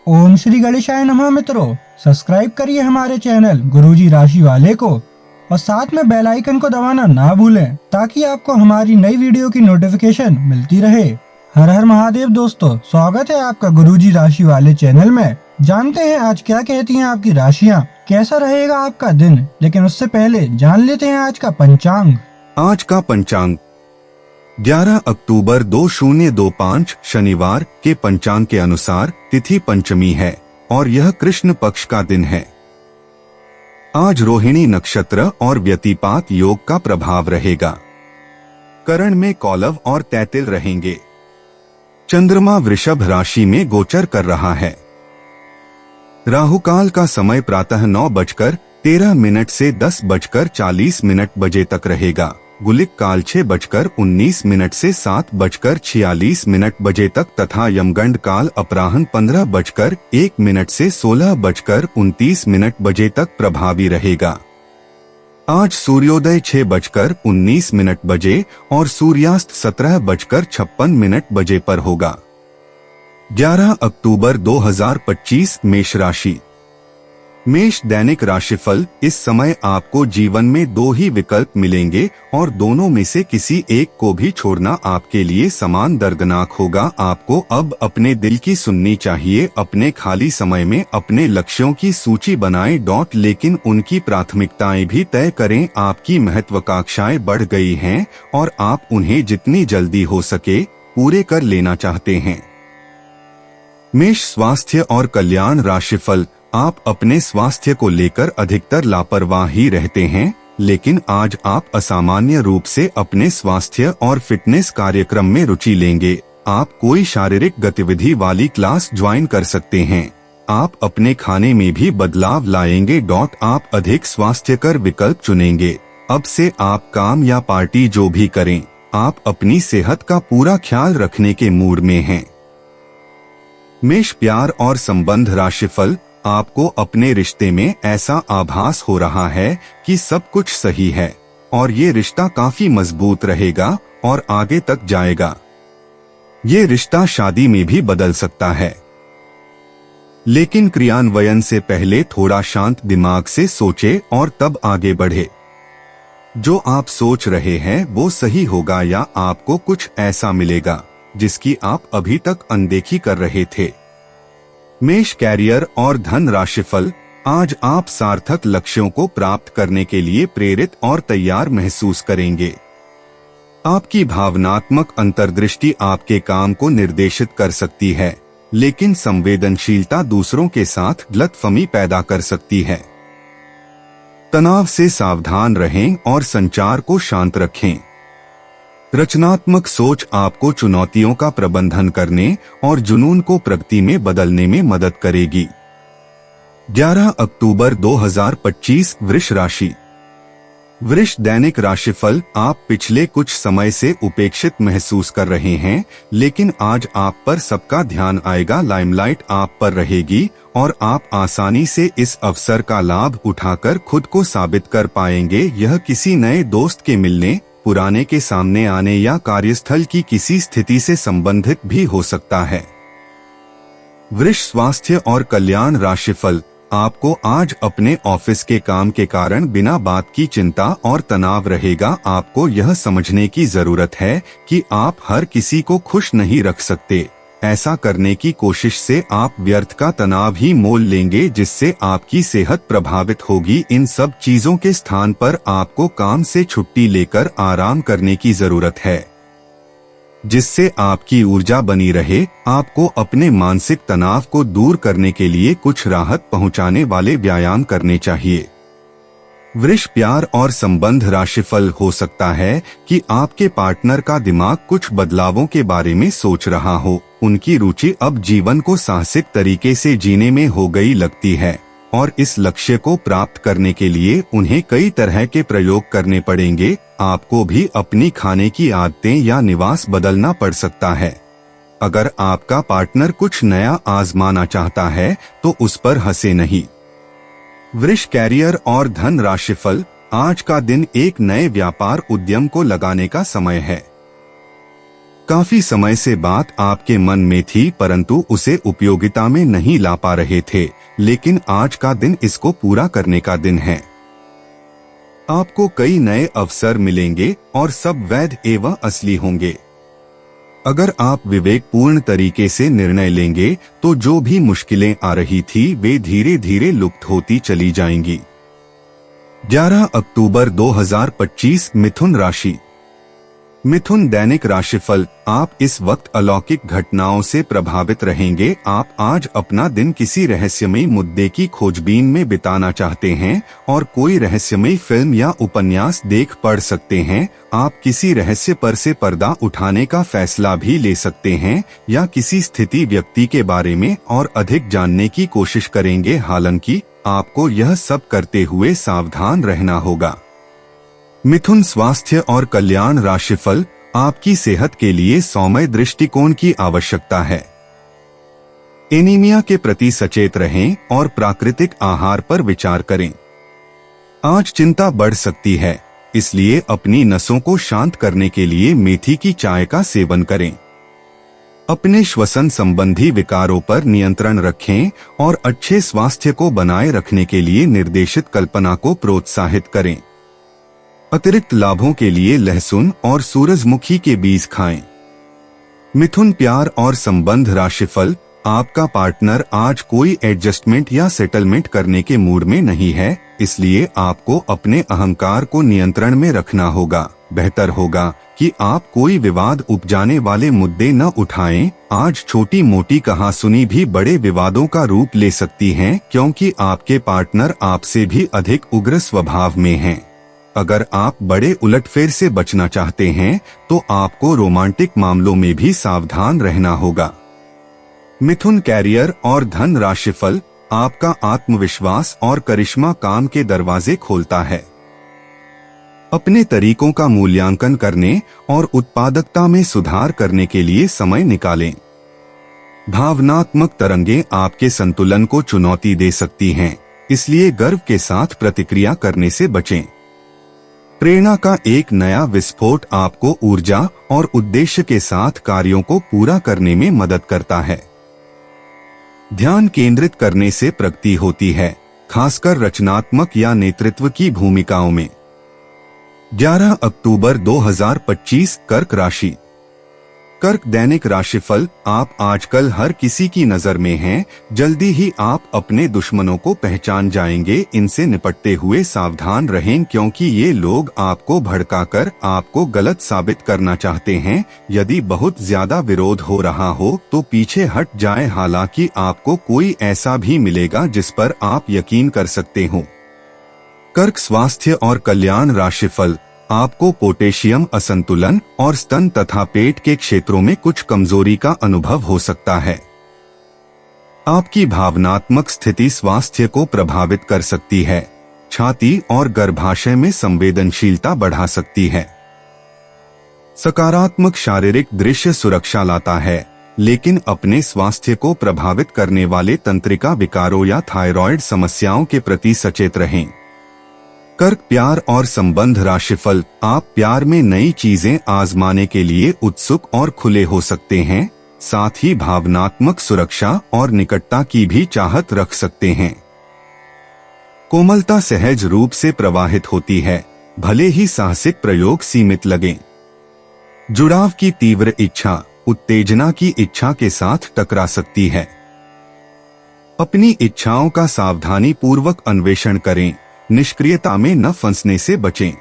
ओम श्री गणेशाय नमः। मित्रों, सब्सक्राइब करिए हमारे चैनल गुरुजी राशि वाले को और साथ में बेल आइकन को दबाना ना भूलें ताकि आपको हमारी नई वीडियो की नोटिफिकेशन मिलती रहे। हर हर महादेव दोस्तों, स्वागत है आपका गुरुजी राशि वाले चैनल में। जानते हैं आज क्या कहती हैं आपकी राशियां, कैसा रहेगा आपका दिन। लेकिन उससे पहले जान लेते हैं आज का पंचांग। आज का पंचांग 11 अक्टूबर 2025 शनिवार के पंचांग के अनुसार तिथि पंचमी है और यह कृष्ण पक्ष का दिन है। आज रोहिणी नक्षत्र और व्यतिपात योग का प्रभाव रहेगा। करण में कौलव और तैतिल रहेंगे। चंद्रमा वृषभ राशि में गोचर कर रहा है। राहुकाल का समय प्रातः 9:13 से 10:40 बजे तक रहेगा। गुलिक काल 6:19 से 7:46 बजे तक तथा यमगंड काल अपराह्न 15:01 से 16:29 बजे तक प्रभावी रहेगा। आज सूर्योदय 6:19 बजे और सूर्यास्त 17:56 बजे पर होगा। 11 अक्टूबर 2025 मेष राशि। मेष दैनिक राशिफल। इस समय आपको जीवन में दो ही विकल्प मिलेंगे और दोनों में से किसी एक को भी छोड़ना आपके लिए समान दर्दनाक होगा। आपको अब अपने दिल की सुननी चाहिए। अपने खाली समय में अपने लक्ष्यों की सूची बनाएं लेकिन उनकी प्राथमिकताएं भी तय करें। आपकी महत्वाकांक्षाएं बढ़ गई हैं और आप उन्हें जितनी जल्दी हो सके पूरे कर लेना चाहते हैं। मेष स्वास्थ्य और कल्याण राशिफल। आप अपने स्वास्थ्य को लेकर अधिकतर लापरवाह ही रहते हैं, लेकिन आज आप असामान्य रूप से अपने स्वास्थ्य और फिटनेस कार्यक्रम में रुचि लेंगे। आप कोई शारीरिक गतिविधि वाली क्लास ज्वाइन कर सकते हैं। आप अपने खाने में भी बदलाव लाएंगे। आप अधिक स्वास्थ्यकर विकल्प चुनेंगे। अब से आप काम या पार्टी जो भी करें, आप अपनी सेहत का पूरा ख्याल रखने के मूड में हैं। मेष प्यार और संबंध राशिफल। आपको अपने रिश्ते में ऐसा आभास हो रहा है कि सब कुछ सही है और ये रिश्ता काफी मजबूत रहेगा और आगे तक जाएगा। ये रिश्ता शादी में भी बदल सकता है, लेकिन क्रियान्वयन से पहले थोड़ा शांत दिमाग से सोचे और तब आगे बढ़े। जो आप सोच रहे हैं वो सही होगा या आपको कुछ ऐसा मिलेगा जिसकी आप अभी तक अनदेखी कर रहे थे। मेष कैरियर और धन राशिफल। आज आप सार्थक लक्ष्यों को प्राप्त करने के लिए प्रेरित और तैयार महसूस करेंगे। आपकी भावनात्मक अंतर्दृष्टि आपके काम को निर्देशित कर सकती है, लेकिन संवेदनशीलता दूसरों के साथ गलतफहमी पैदा कर सकती है। तनाव से सावधान रहें और संचार को शांत रखें। रचनात्मक सोच आपको चुनौतियों का प्रबंधन करने और जुनून को प्रगति में बदलने में मदद करेगी। 11 अक्टूबर 2025 वृष राशि। वृष दैनिक राशिफल। आप पिछले कुछ समय से उपेक्षित महसूस कर रहे हैं, लेकिन आज आप पर सबका ध्यान आएगा। लाइमलाइट आप पर रहेगी और आप आसानी से इस अवसर का लाभ उठाकर खुद को साबित कर पाएंगे। यह किसी नए दोस्त के मिलने, पुराने के सामने आने या कार्यस्थल की किसी स्थिति से संबंधित भी हो सकता है। वृष स्वास्थ्य और कल्याण राशिफल। आपको आज अपने ऑफिस के काम के कारण बिना बात की चिंता और तनाव रहेगा। आपको यह समझने की जरूरत है कि आप हर किसी को खुश नहीं रख सकते। ऐसा करने की कोशिश से आप व्यर्थ का तनाव ही मोल लेंगे, जिससे आपकी सेहत प्रभावित होगी। इन सब चीजों के स्थान पर आपको काम से छुट्टी लेकर आराम करने की जरूरत है, जिससे आपकी ऊर्जा बनी रहे। आपको अपने मानसिक तनाव को दूर करने के लिए कुछ राहत पहुंचाने वाले व्यायाम करने चाहिए। वृष प्यार और संबंध राशिफल। हो सकता है कि आपके पार्टनर का दिमाग कुछ बदलावों के बारे में सोच रहा हो। उनकी रुचि अब जीवन को साहसिक तरीके से जीने में हो गई लगती है और इस लक्ष्य को प्राप्त करने के लिए उन्हें कई तरह के प्रयोग करने पड़ेंगे। आपको भी अपनी खाने की आदतें या निवास बदलना पड़ सकता है। अगर आपका पार्टनर कुछ नया आजमाना चाहता है तो उस पर हंसे नहीं। वृष कैरियर और धन राशिफल। आज का दिन एक नए व्यापार उद्यम को लगाने का समय है। काफी समय से बात आपके मन में थी परंतु उसे उपयोगिता में नहीं ला पा रहे थे, लेकिन आज का दिन इसको पूरा करने का दिन है। आपको कई नए अवसर मिलेंगे और सब वैध एवं असली होंगे। अगर आप विवेकपूर्ण तरीके से निर्णय लेंगे तो जो भी मुश्किलें आ रही थी वे धीरे धीरे लुप्त होती चली जाएंगी। 11 अक्टूबर 2025 मिथुन राशि। मिथुन दैनिक राशिफल। आप इस वक्त अलौकिक घटनाओं से प्रभावित रहेंगे। आप आज अपना दिन किसी रहस्यमयी मुद्दे की खोजबीन में बिताना चाहते हैं और कोई रहस्यमयी फिल्म या उपन्यास देख पढ़ सकते हैं। आप किसी रहस्य पर से पर्दा उठाने का फैसला भी ले सकते हैं या किसी स्थिति व्यक्ति के बारे में और अधिक जानने की कोशिश करेंगे। हालांकि आपको यह सब करते हुए सावधान रहना होगा। मिथुन स्वास्थ्य और कल्याण राशिफल। आपकी सेहत के लिए सौम्य दृष्टिकोण की आवश्यकता है। एनीमिया के प्रति सचेत रहें और प्राकृतिक आहार पर विचार करें। आज चिंता बढ़ सकती है, इसलिए अपनी नसों को शांत करने के लिए मेथी की चाय का सेवन करें। अपने श्वसन संबंधी विकारों पर नियंत्रण रखें और अच्छे स्वास्थ्य को बनाए रखने के लिए निर्देशित कल्पना को प्रोत्साहित करें। अतिरिक्त लाभों के लिए लहसुन और सूरजमुखी के बीज खाएं। मिथुन प्यार और संबंध राशिफल। आपका पार्टनर आज कोई एडजस्टमेंट या सेटलमेंट करने के मूड में नहीं है, इसलिए आपको अपने अहंकार को नियंत्रण में रखना होगा। बेहतर होगा कि आप कोई विवाद उपजाने वाले मुद्दे न उठाएं। आज छोटी मोटी कहासुनी भी बड़े विवादों का रूप ले सकती हैं, क्योंकि आपके पार्टनर आपसे भी अधिक उग्र स्वभाव में हैं। अगर आप बड़े उलटफेर से बचना चाहते हैं तो आपको रोमांटिक मामलों में भी सावधान रहना होगा। मिथुन कैरियर और धन राशिफल। आपका आत्मविश्वास और करिश्मा काम के दरवाजे खोलता है। अपने तरीकों का मूल्यांकन करने और उत्पादकता में सुधार करने के लिए समय निकालें। भावनात्मक तरंगें आपके संतुलन को चुनौती दे सकती हैं, इसलिए गर्व के साथ प्रतिक्रिया करने से बचें। प्रेरणा का एक नया विस्फोट आपको ऊर्जा और उद्देश्य के साथ कार्यों को पूरा करने में मदद करता है। ध्यान केंद्रित करने से प्रगति होती है, खासकर रचनात्मक या नेतृत्व की भूमिकाओं में। 11 अक्टूबर 2025 कर्क राशि। कर्क दैनिक राशिफल। आप आजकल हर किसी की नजर में हैं। जल्दी ही आप अपने दुश्मनों को पहचान जाएंगे। इनसे निपटते हुए सावधान रहें, क्योंकि ये लोग आपको भड़काकर आपको गलत साबित करना चाहते हैं। यदि बहुत ज्यादा विरोध हो रहा हो तो पीछे हट जाएं, हालांकि आपको कोई ऐसा भी मिलेगा जिस पर आप यकीन कर सकते हो। कर्क स्वास्थ्य और कल्याण राशिफल। आपको पोटेशियम असंतुलन और स्तन तथा पेट के क्षेत्रों में कुछ कमजोरी का अनुभव हो सकता है। आपकी भावनात्मक स्थिति स्वास्थ्य को प्रभावित कर सकती है। छाती और गर्भाशय में संवेदनशीलता बढ़ा सकती है। सकारात्मक शारीरिक दृश्य सुरक्षा लाता है, लेकिन अपने स्वास्थ्य को प्रभावित करने वाले तंत्रिका विकारों या थायराइड समस्याओं के प्रति सचेत रहें। कर्क प्यार और संबंध राशिफल। आप प्यार में नई चीजें आजमाने के लिए उत्सुक और खुले हो सकते हैं, साथ ही भावनात्मक सुरक्षा और निकटता की भी चाहत रख सकते हैं। कोमलता सहज रूप से प्रवाहित होती है, भले ही साहसिक प्रयोग सीमित लगें। जुड़ाव की तीव्र इच्छा उत्तेजना की इच्छा के साथ टकरा सकती है। अपनी इच्छाओं का सावधानी पूर्वक अन्वेषण करें, निष्क्रियता में न फंसने से बचें।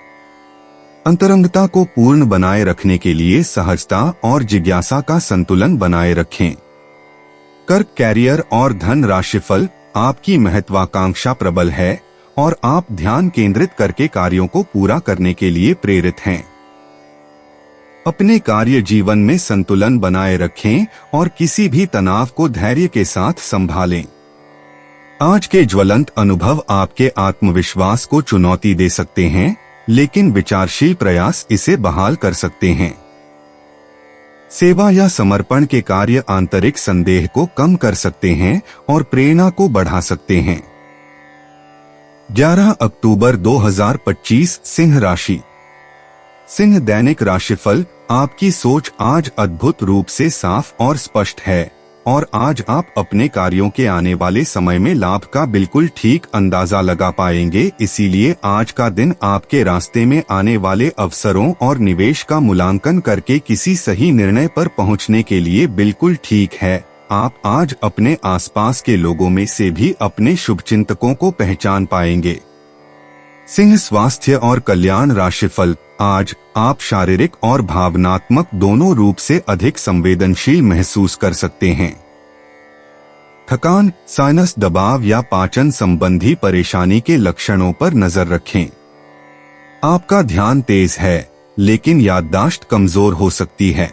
अंतरंगता को पूर्ण बनाए रखने के लिए सहजता और जिज्ञासा का संतुलन बनाए रखें। कर्क कैरियर और धन राशिफल। आपकी महत्वाकांक्षा प्रबल है और आप ध्यान केंद्रित करके कार्यों को पूरा करने के लिए प्रेरित हैं। अपने कार्य जीवन में संतुलन बनाए रखें और किसी भी तनाव को धैर्य के साथ संभालें। आज के ज्वलंत अनुभव आपके आत्मविश्वास को चुनौती दे सकते हैं, लेकिन विचारशील प्रयास इसे बहाल कर सकते हैं। सेवा या समर्पण के कार्य आंतरिक संदेह को कम कर सकते हैं और प्रेरणा को बढ़ा सकते हैं। 11 अक्टूबर 2025 सिंह राशि। सिंह दैनिक राशिफल। आपकी सोच आज अद्भुत रूप से साफ और स्पष्ट है और आज आप अपने कार्यों के आने वाले समय में लाभ का बिल्कुल ठीक अंदाजा लगा पाएंगे। इसीलिए आज का दिन आपके रास्ते में आने वाले अवसरों और निवेश का मूल्यांकन करके किसी सही निर्णय पर पहुंचने के लिए बिल्कुल ठीक है। आप आज अपने आसपास के लोगों में से भी अपने शुभचिंतकों को पहचान पाएंगे। सिंह, स्वास्थ्य और कल्याण राशिफल। आज आप शारीरिक और भावनात्मक दोनों रूप से अधिक संवेदनशील महसूस कर सकते हैं। थकान, साइनस दबाव या पाचन संबंधी परेशानी के लक्षणों पर नजर रखें। आपका ध्यान तेज है लेकिन याददाश्त कमजोर हो सकती है।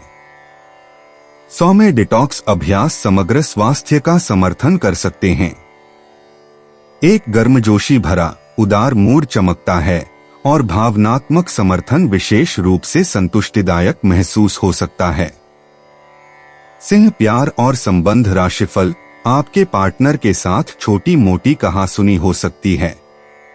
सौम्य डिटॉक्स अभ्यास समग्र स्वास्थ्य का समर्थन कर सकते हैं। एक गर्मजोशी भरा उदार मूड चमकता है और भावनात्मक समर्थन विशेष रूप से संतुष्टिदायक महसूस हो सकता है। सिंह, प्यार और संबंध राशिफल। आपके पार्टनर के साथ छोटी मोटी कहासुनी हो सकती है।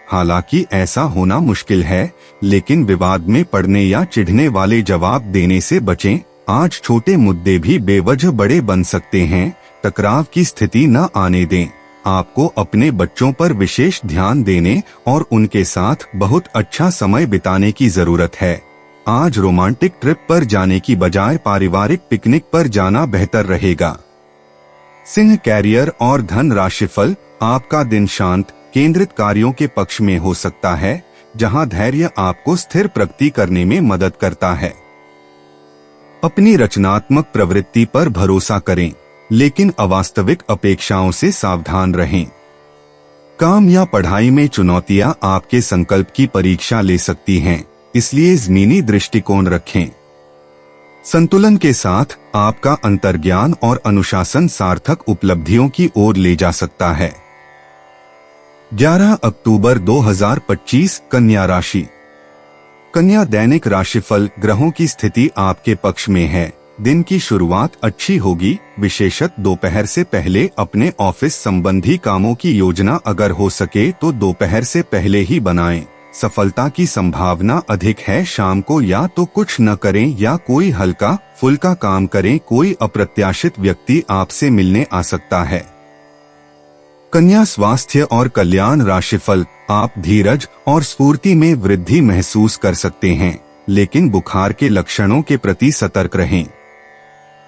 हालांकि ऐसा होना मुश्किल है, लेकिन विवाद में पड़ने या चिढ़ने वाले जवाब देने से बचें। आज छोटे मुद्दे भी बेवजह बड़े बन सकते हैं। टकराव की स्थिति न आने दें। आपको अपने बच्चों पर विशेष ध्यान देने और उनके साथ बहुत अच्छा समय बिताने की जरूरत है। आज रोमांटिक ट्रिप पर जाने की बजाय पारिवारिक पिकनिक पर जाना बेहतर रहेगा। सिंह, कैरियर और धन राशिफल। आपका दिन शांत केंद्रित कार्यों के पक्ष में हो सकता है, जहां धैर्य आपको स्थिर प्रगति करने में मदद करता है। अपनी रचनात्मक प्रवृत्ति पर भरोसा करें, लेकिन अवास्तविक अपेक्षाओं से सावधान रहें। काम या पढ़ाई में चुनौतियां आपके संकल्प की परीक्षा ले सकती हैं, इसलिए ज़मीनी दृष्टिकोण रखें। संतुलन के साथ आपका अंतर्ज्ञान और अनुशासन सार्थक उपलब्धियों की ओर ले जा सकता है। 11 अक्टूबर 2025 कन्या राशि। कन्या, दैनिक राशिफल। ग्रहों की स्थिति आपके पक्ष में है। दिन की शुरुआत अच्छी होगी। विशेषतः दोपहर से पहले अपने ऑफिस संबंधी कामों की योजना अगर हो सके तो दोपहर से पहले ही बनाएं। सफलता की संभावना अधिक है। शाम को या तो कुछ न करें या कोई हल्का फुल्का काम करें। कोई अप्रत्याशित व्यक्ति आपसे मिलने आ सकता है। कन्या, स्वास्थ्य और कल्याण राशिफल। आप धीरज और स्फूर्ति में वृद्धि महसूस कर सकते हैं, लेकिन बुखार के लक्षणों के प्रति सतर्क रहें।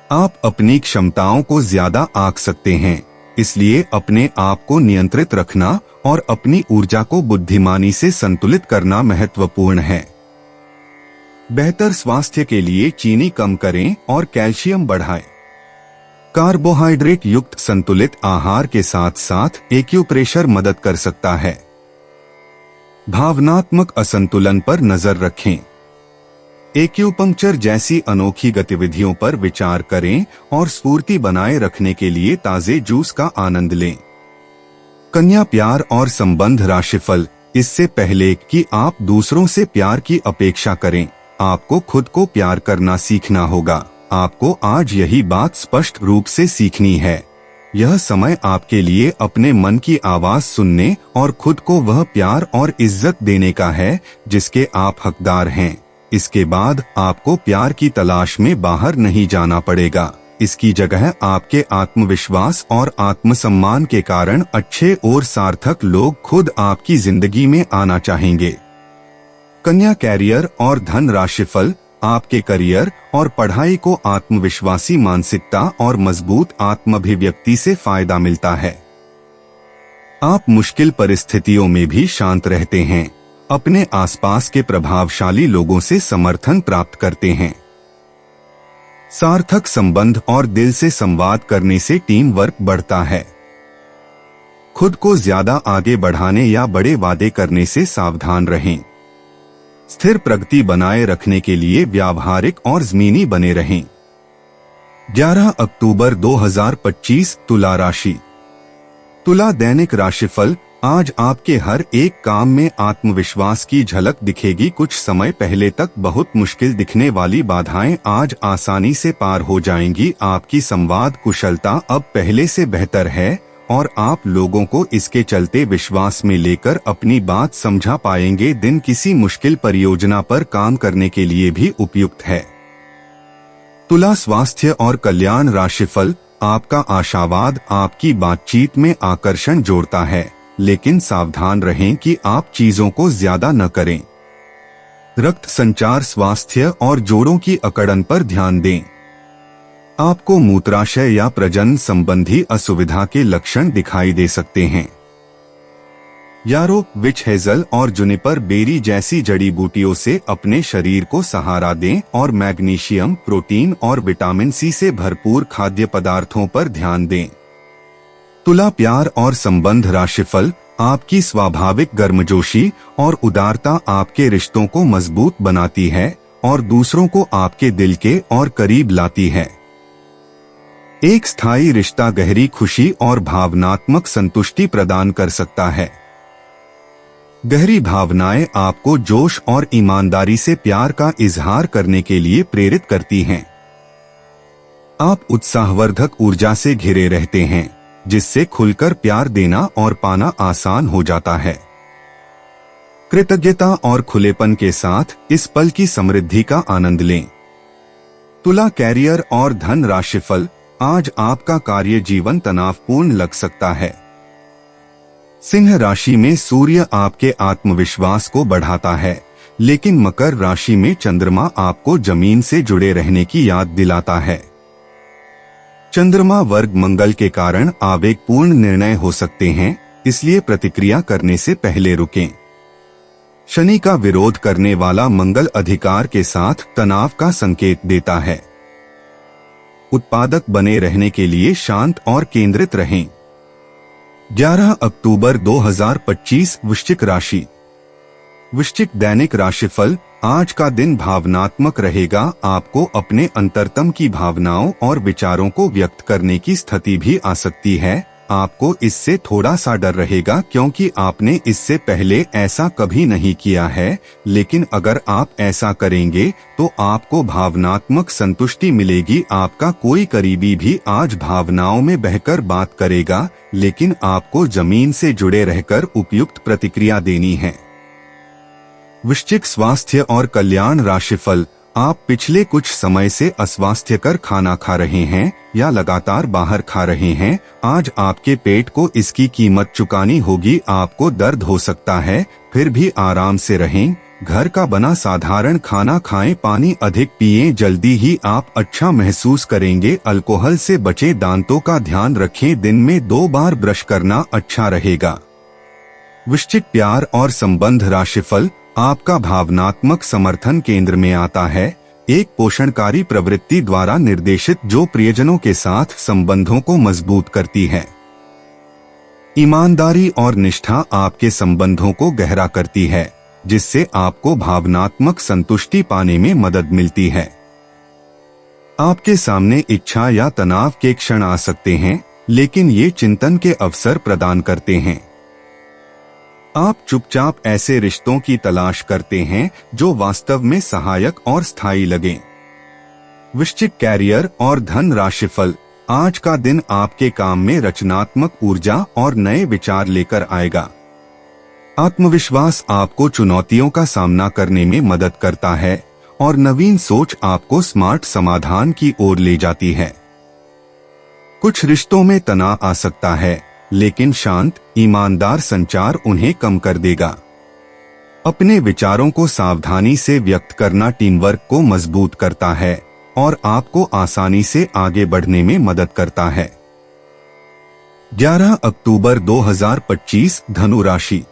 आप अपनी क्षमताओं को ज्यादा आंक सकते हैं, इसलिए अपने आप को नियंत्रित रखना और अपनी ऊर्जा को बुद्धिमानी से संतुलित करना महत्वपूर्ण है। बेहतर स्वास्थ्य के लिए चीनी कम करें और कैल्शियम बढ़ाएं। कार्बोहाइड्रेट युक्त संतुलित आहार के साथ साथ एक्यूप्रेशर मदद कर सकता है। भावनात्मक असंतुलन पर नजर रखें। एक्यूपंक्चर जैसी अनोखी गतिविधियों पर विचार करें और स्फूर्ति बनाए रखने के लिए ताजे जूस का आनंद लें। कन्या, प्यार और संबंध राशिफल। इससे पहले कि आप दूसरों से प्यार की अपेक्षा करें, आपको खुद को प्यार करना सीखना होगा। आपको आज यही बात स्पष्ट रूप से सीखनी है। यह समय आपके लिए अपने मन की आवाज सुनने और खुद को वह प्यार और इज्जत देने का है जिसके आप हकदार हैं। इसके बाद आपको प्यार की तलाश में बाहर नहीं जाना पड़ेगा। इसकी जगह आपके आत्मविश्वास और आत्मसम्मान के कारण अच्छे और सार्थक लोग खुद आपकी जिंदगी में आना चाहेंगे। कन्या, कैरियर और धन राशिफल। आपके करियर और पढ़ाई को आत्मविश्वासी मानसिकता और मजबूत आत्माभिव्यक्ति से फायदा मिलता है। आप मुश्किल परिस्थितियों में भी शांत रहते हैं, अपने आसपास के प्रभावशाली लोगों से समर्थन प्राप्त करते हैं। सार्थक संबंध और दिल से संवाद करने से टीम वर्क बढ़ता है। खुद को ज्यादा आगे बढ़ाने या बड़े वादे करने से सावधान रहें। स्थिर प्रगति बनाए रखने के लिए व्यावहारिक और ज़मीनी बने रहें। 11 अक्टूबर 2025 तुला राशि। तुला, दैनिक राशिफल। आज आपके हर एक काम में आत्मविश्वास की झलक दिखेगी। कुछ समय पहले तक बहुत मुश्किल दिखने वाली बाधाएं आज आसानी से पार हो जाएंगी। आपकी संवाद कुशलता अब पहले से बेहतर है और आप लोगों को इसके चलते विश्वास में लेकर अपनी बात समझा पाएंगे। दिन किसी मुश्किल परियोजना पर काम करने के लिए भी उपयुक्त है। तुला स्वास्थ्य और कल्याण राशिफल। आपका आशावाद आपकी बातचीत में आकर्षण जोड़ता है, लेकिन सावधान रहें कि आप चीजों को ज्यादा न करें। रक्त संचार, स्वास्थ्य और जोड़ों की अकड़न पर ध्यान दें। आपको मूत्राशय या प्रजनन संबंधी असुविधा के लक्षण दिखाई दे सकते हैं। यारो, विच हेजल और जुनिपर बेरी जैसी जड़ी बूटियों से अपने शरीर को सहारा दें और मैग्नीशियम, प्रोटीन और विटामिन सी से भरपूर खाद्य पदार्थों पर ध्यान दें। तुला प्यार और संबंध राशिफल। आपकी स्वाभाविक गर्मजोशी और उदारता आपके रिश्तों को मजबूत बनाती है और दूसरों को आपके दिल के और करीब लाती है। एक स्थायी रिश्ता गहरी खुशी और भावनात्मक संतुष्टि प्रदान कर सकता है। गहरी भावनाएं आपको जोश और ईमानदारी से प्यार का इजहार करने के लिए प्रेरित करती हैं। आप उत्साहवर्धक ऊर्जा से घिरे रहते हैं, जिससे खुलकर प्यार देना और पाना आसान हो जाता है। कृतज्ञता और खुलेपन के साथ इस पल की समृद्धि का आनंद लें। तुला कैरियर और धन राशिफल। आज आपका कार्य जीवन तनावपूर्ण लग सकता है। सिंह राशि में सूर्य आपके आत्मविश्वास को बढ़ाता है, लेकिन मकर राशि में चंद्रमा आपको जमीन से जुड़े रहने की याद दिलाता है। चंद्रमा वर्ग मंगल के कारण आवेगपूर्ण निर्णय हो सकते हैं, इसलिए प्रतिक्रिया करने से पहले रुकें। शनि का विरोध करने वाला मंगल अधिकार के साथ तनाव का संकेत देता है। उत्पादक बने रहने के लिए शांत और केंद्रित रहें। 11 अक्टूबर 2025 वृश्चिक राशि। वृश्चिक दैनिक राशिफल। आज का दिन भावनात्मक रहेगा। आपको अपने अंतरतम की भावनाओं और विचारों को व्यक्त करने की स्थिति भी आ सकती है। आपको इससे थोड़ा सा डर रहेगा क्योंकि आपने इससे पहले ऐसा कभी नहीं किया है, लेकिन अगर आप ऐसा करेंगे तो आपको भावनात्मक संतुष्टि मिलेगी। आपका कोई करीबी भी आज भावनाओं में बहकर बात करेगा, लेकिन आपको जमीन से जुड़े रहकर उपयुक्त प्रतिक्रिया देनी है। वृश्चिक स्वास्थ्य और कल्याण राशिफल। आप पिछले कुछ समय से अस्वास्थ्यकर खाना खा रहे हैं या लगातार बाहर खा रहे हैं। आज आपके पेट को इसकी कीमत चुकानी होगी। आपको दर्द हो सकता है, फिर भी आराम से रहें। घर का बना साधारण खाना खाएं, पानी अधिक पिएं, जल्दी ही आप अच्छा महसूस करेंगे। अल्कोहल से बचें, दांतों का ध्यान रखें, दिन में 2 बार ब्रश करना अच्छा रहेगा। वृश्चिक प्यार और संबंध राशिफल। आपका भावनात्मक समर्थन केंद्र में आता है। एक पोषणकारी प्रवृत्ति द्वारा निर्देशित जो प्रियजनों के साथ संबंधों को मजबूत करती है। ईमानदारी और निष्ठा आपके संबंधों को गहरा करती है, जिससे आपको भावनात्मक संतुष्टि पाने में मदद मिलती है। आपके सामने इच्छा या तनाव के क्षण आ सकते हैं, लेकिन ये चिंतन के अवसर प्रदान करते हैं। आप चुपचाप ऐसे रिश्तों की तलाश करते हैं जो वास्तव में सहायक और स्थायी लगें। वृश्चिक कैरियर और धन राशिफल। आज का दिन आपके काम में रचनात्मक ऊर्जा और नए विचार लेकर आएगा। आत्मविश्वास आपको चुनौतियों का सामना करने में मदद करता है और नवीन सोच आपको स्मार्ट समाधान की ओर ले जाती है। कुछ रिश्तों में तनाव आ सकता है, लेकिन शांत, ईमानदार संचार उन्हें कम कर देगा। अपने विचारों को सावधानी से व्यक्त करना टीम वर्क को मजबूत करता है और आपको आसानी से आगे बढ़ने में मदद करता है। 11 अक्टूबर 2025 धनु राशि।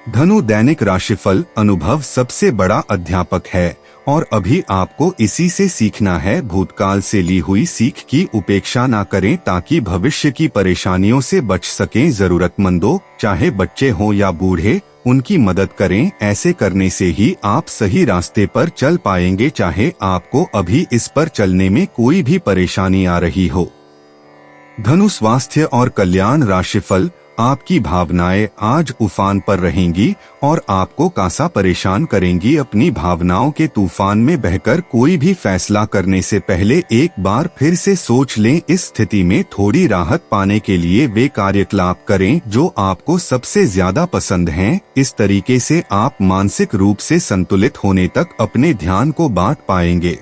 धनु दैनिक राशिफल। अनुभव सबसे बड़ा अध्यापक है और अभी आपको इसी से सीखना है। भूतकाल से ली हुई सीख की उपेक्षा ना करें ताकि भविष्य की परेशानियों से बच सकें। जरूरतमंदों, चाहे बच्चे हों या बूढ़े, उनकी मदद करें। ऐसे करने से ही आप सही रास्ते पर चल पाएंगे, चाहे आपको अभी इस पर चलने में कोई भी परेशानी आ रही हो। धनु स्वास्थ्य और कल्याण राशिफल। आपकी भावनाएं आज उफान पर रहेंगी और आपको कासा परेशान करेंगी। अपनी भावनाओं के तूफान में बहकर कोई भी फैसला करने से पहले एक बार फिर से सोच लें। इस स्थिति में थोड़ी राहत पाने के लिए वे कार्यकलाप करें जो आपको सबसे ज्यादा पसंद हैं। इस तरीके से आप मानसिक रूप से संतुलित होने तक अपने ध्यान को बांट पाएंगे।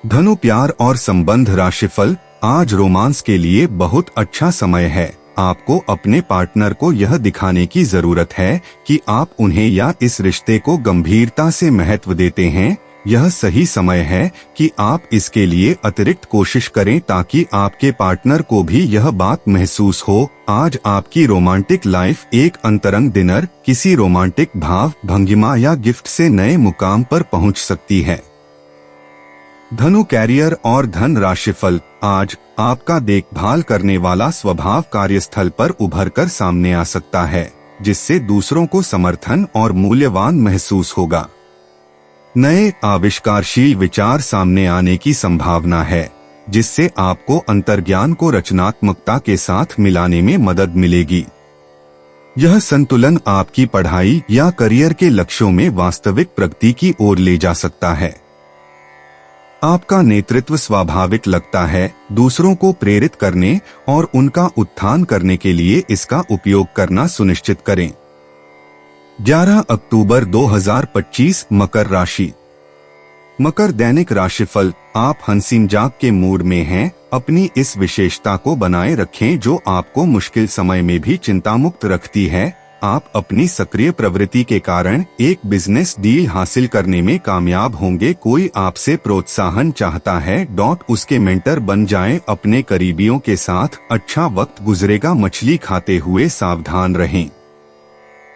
धनु प्यार और संबंध राशिफल। आज रोमांस के लिए बहुत अच्छा समय है। आपको अपने पार्टनर को यह दिखाने की जरूरत है कि आप उन्हें या इस रिश्ते को गंभीरता से महत्व देते हैं। यह सही समय है कि आप इसके लिए अतिरिक्त कोशिश करें ताकि आपके पार्टनर को भी यह बात महसूस हो। आज आपकी रोमांटिक लाइफ एक अंतरंग डिनर, किसी रोमांटिक भाव भंगिमा या गिफ्ट से नए मुकाम पर पहुंच सकती है। धनु कैरियर और धन राशिफल। आज आपका देखभाल करने वाला स्वभाव कार्यस्थल पर उभर कर सामने आ सकता है, जिससे दूसरों को समर्थन और मूल्यवान महसूस होगा। नए आविष्कारशील विचार सामने आने की संभावना है, जिससे आपको अंतर्ज्ञान को रचनात्मकता के साथ मिलाने में मदद मिलेगी। यह संतुलन आपकी पढ़ाई या करियर के लक्ष्यों में वास्तविक प्रगति की ओर ले जा सकता है। आपका नेतृत्व स्वाभाविक लगता है। दूसरों को प्रेरित करने और उनका उत्थान करने के लिए इसका उपयोग करना सुनिश्चित करें। 11 अक्टूबर 2025 मकर राशि। मकर दैनिक राशिफल। आप हंसी मजाक के मूड में हैं। अपनी इस विशेषता को बनाए रखें जो आपको मुश्किल समय में भी चिंतामुक्त रखती है। आप अपनी सक्रिय प्रवृत्ति के कारण एक बिजनेस डील हासिल करने में कामयाब होंगे। कोई आपसे प्रोत्साहन चाहता है। उसके मेंटर बन जाएं। अपने करीबियों के साथ अच्छा वक्त गुजरेगा। मछली खाते हुए सावधान रहें।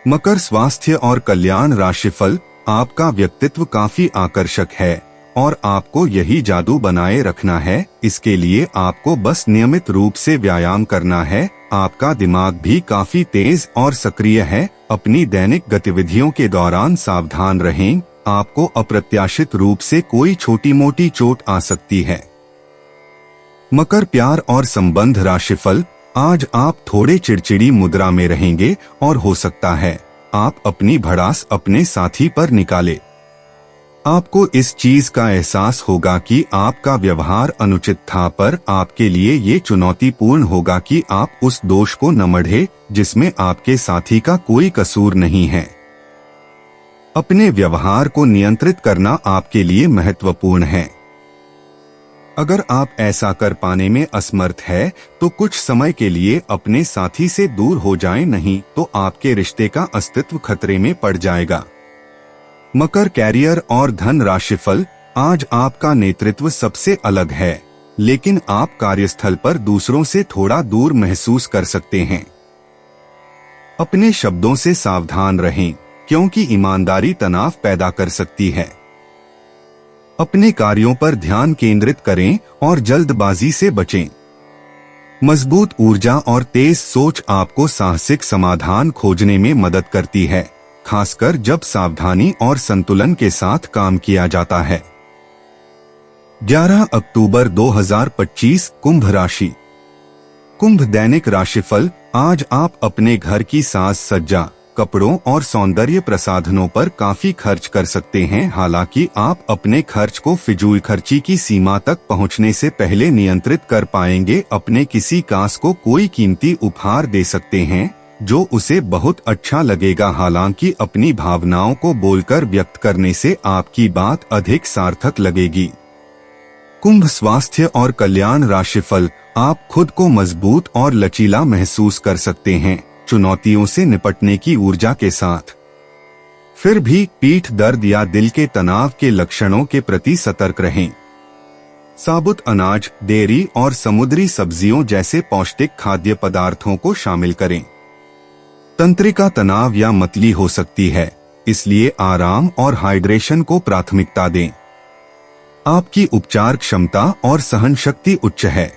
मकर स्वास्थ्य और कल्याण राशिफल। आपका व्यक्तित्व काफी आकर्षक है और आपको यही जादू बनाए रखना है। इसके लिए आपको बस नियमित रूप से व्यायाम करना है। आपका दिमाग भी काफी तेज और सक्रिय है। अपनी दैनिक गतिविधियों के दौरान सावधान रहें। आपको अप्रत्याशित रूप से कोई छोटी मोटी चोट आ सकती है। मकर प्यार और संबंध राशिफल। आज आप थोड़े चिड़चिड़ी मुद्रा में रहेंगे और हो सकता है आप अपनी भड़ास अपने साथी पर निकाले। आपको इस चीज का एहसास होगा कि आपका व्यवहार अनुचित था, पर आपके लिए ये चुनौतीपूर्ण होगा कि आप उस दोष को न मढ़े जिसमें आपके साथी का कोई कसूर नहीं है। अपने व्यवहार को नियंत्रित करना आपके लिए महत्वपूर्ण है। अगर आप ऐसा कर पाने में असमर्थ है तो कुछ समय के लिए अपने साथी से दूर हो जाएं, नहीं तो आपके रिश्ते का अस्तित्व खतरे में पड़ जाएगा। मकर कैरियर और धन राशिफल। आज आपका नेतृत्व सबसे अलग है, लेकिन आप कार्यस्थल पर दूसरों से थोड़ा दूर महसूस कर सकते हैं। अपने शब्दों से सावधान रहें, क्योंकि ईमानदारी तनाव पैदा कर सकती है। अपने कार्यों पर ध्यान केंद्रित करें और जल्दबाजी से बचें। मजबूत ऊर्जा और तेज सोच आपको साहसिक समाधान खोजने में मदद करती है, खासकर जब सावधानी और संतुलन के साथ काम किया जाता है। 11 अक्टूबर 2025 कुंभ राशि। कुंभ दैनिक राशिफल। आज आप अपने घर की साज सज्जा, कपड़ों और सौंदर्य प्रसाधनों पर काफी खर्च कर सकते हैं। हालांकि आप अपने खर्च को फिजूल खर्ची की सीमा तक पहुंचने से पहले नियंत्रित कर पाएंगे। अपने किसी खास को कोई कीमती उपहार दे सकते हैं जो उसे बहुत अच्छा लगेगा। हालांकि अपनी भावनाओं को बोलकर व्यक्त करने से आपकी बात अधिक सार्थक लगेगी। कुंभ स्वास्थ्य और कल्याण राशिफल। आप खुद को मजबूत और लचीला महसूस कर सकते हैं, चुनौतियों से निपटने की ऊर्जा के साथ। फिर भी पीठ दर्द या दिल के तनाव के लक्षणों के प्रति सतर्क रहें। साबुत अनाज, डेयरी और समुद्री सब्जियों जैसे पौष्टिक खाद्य पदार्थों को शामिल करें। तंत्रिका तनाव या मतली हो सकती है, इसलिए आराम और हाइड्रेशन को प्राथमिकता दें। आपकी उपचार क्षमता और सहन शक्ति उच्च है।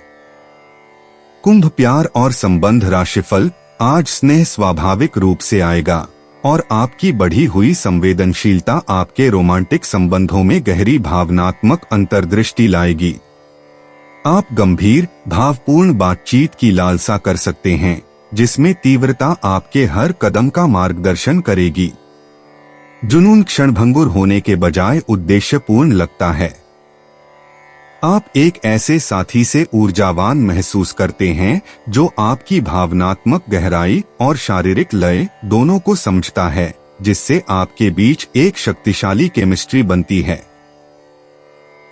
कुंभ प्यार और संबंध राशिफल। आज स्नेह स्वाभाविक रूप से आएगा और आपकी बढ़ी हुई संवेदनशीलता आपके रोमांटिक संबंधों में गहरी भावनात्मक अंतर्दृष्टि लाएगी। आप गंभीर, भावपूर्ण बातचीत की लालसा कर सकते हैं, जिसमें तीव्रता आपके हर कदम का मार्गदर्शन करेगी। जुनून क्षणभंगुर होने के बजाय उद्देश्यपूर्ण लगता है। आप एक ऐसे साथी से ऊर्जावान महसूस करते हैं जो आपकी भावनात्मक गहराई और शारीरिक लय दोनों को समझता है, जिससे आपके बीच एक शक्तिशाली केमिस्ट्री बनती है।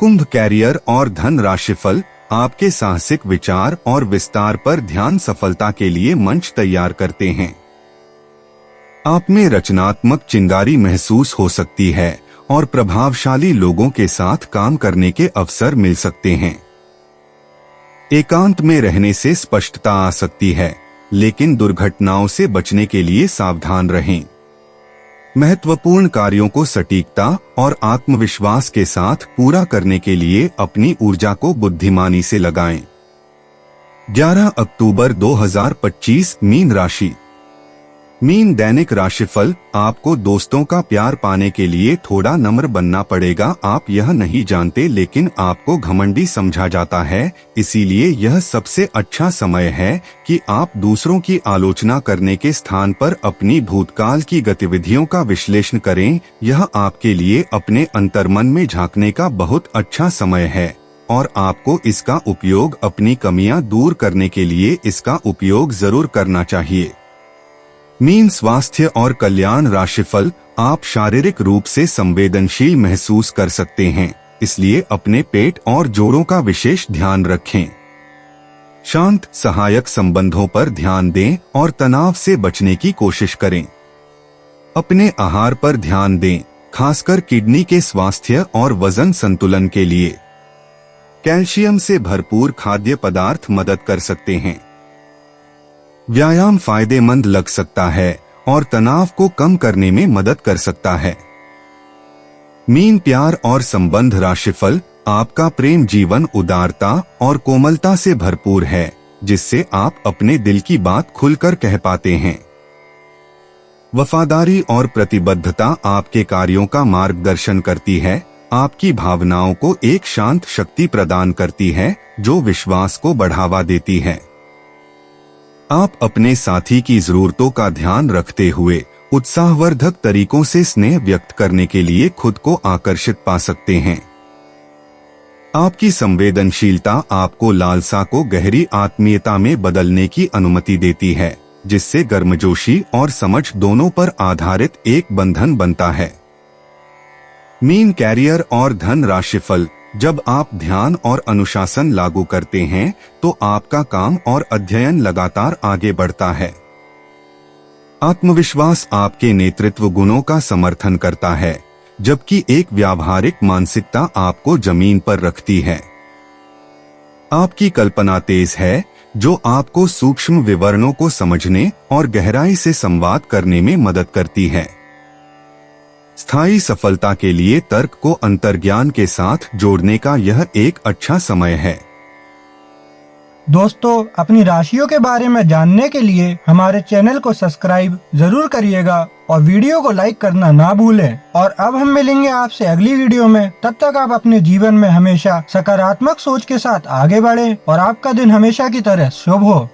कुंभ कैरियर और धन राशिफल, आपके साहसिक विचार और विस्तार पर ध्यान सफलता के लिए मंच तैयार करते हैं। आप में रचनात्मक चिंगारी महसूस हो सकती है और प्रभावशाली लोगों के साथ काम करने के अवसर मिल सकते हैं। एकांत में रहने से स्पष्टता आ सकती है, लेकिन दुर्घटनाओं से बचने के लिए सावधान रहें। महत्वपूर्ण कार्यों को सटीकता और आत्मविश्वास के साथ पूरा करने के लिए अपनी ऊर्जा को बुद्धिमानी से लगाएं। 11 अक्टूबर 2025 मीन राशि। मीन दैनिक राशिफल, आपको दोस्तों का प्यार पाने के लिए थोड़ा नम्र बनना पड़ेगा। आप यह नहीं जानते, लेकिन आपको घमंडी समझा जाता है, इसीलिए यह सबसे अच्छा समय है कि आप दूसरों की आलोचना करने के स्थान पर अपनी भूतकाल की गतिविधियों का विश्लेषण करें। यह आपके लिए अपने अंतर्मन में झांकने का बहुत अच्छा समय है और आपको इसका उपयोग अपनी कमियां दूर करने के लिए इसका उपयोग जरूर करना चाहिए। मीन स्वास्थ्य और कल्याण राशिफल, आप शारीरिक रूप से संवेदनशील महसूस कर सकते हैं, इसलिए अपने पेट और जोड़ों का विशेष ध्यान रखें। शांत सहायक संबंधों पर ध्यान दें और तनाव से बचने की कोशिश करें। अपने आहार पर ध्यान दें, खासकर किडनी के स्वास्थ्य और वजन संतुलन के लिए। कैल्शियम से भरपूर खाद्य पदार्थ मदद कर सकते हैं। व्यायाम फायदेमंद लग सकता है और तनाव को कम करने में मदद कर सकता है। मीन प्यार और संबंध राशिफल, आपका प्रेम जीवन उदारता और कोमलता से भरपूर है, जिससे आप अपने दिल की बात खुलकर कह पाते हैं। वफादारी और प्रतिबद्धता आपके कार्यों का मार्गदर्शन करती है। आपकी भावनाओं को एक शांत शक्ति प्रदान करती है जो विश्वास को बढ़ावा देती है। आप अपने साथी की जरूरतों का ध्यान रखते हुए उत्साहवर्धक तरीकों से स्नेह व्यक्त करने के लिए खुद को आकर्षित पा सकते हैं। आपकी संवेदनशीलता आपको लालसा को गहरी आत्मीयता में बदलने की अनुमति देती है, जिससे गर्मजोशी और समझ दोनों पर आधारित एक बंधन बनता है। मीन कैरियर और धन राशिफल, जब आप ध्यान और अनुशासन लागू करते हैं तो आपका काम और अध्ययन लगातार आगे बढ़ता है। आत्मविश्वास आपके नेतृत्व गुणों का समर्थन करता है, जबकि एक व्यावहारिक मानसिकता आपको जमीन पर रखती है। आपकी कल्पना तेज है, जो आपको सूक्ष्म विवरणों को समझने और गहराई से संवाद करने में मदद करती है। स्थायी सफलता के लिए तर्क को अंतर्ज्ञान के साथ जोड़ने का यह एक अच्छा समय है। दोस्तों, अपनी राशियों के बारे में जानने के लिए हमारे चैनल को सब्सक्राइब जरूर करिएगा और वीडियो को लाइक करना ना भूलें। और अब हम मिलेंगे आपसे अगली वीडियो में। तब तक आप अपने जीवन में हमेशा सकारात्मक सोच के साथ आगे बढ़ें और आपका दिन हमेशा की तरह शुभ हो।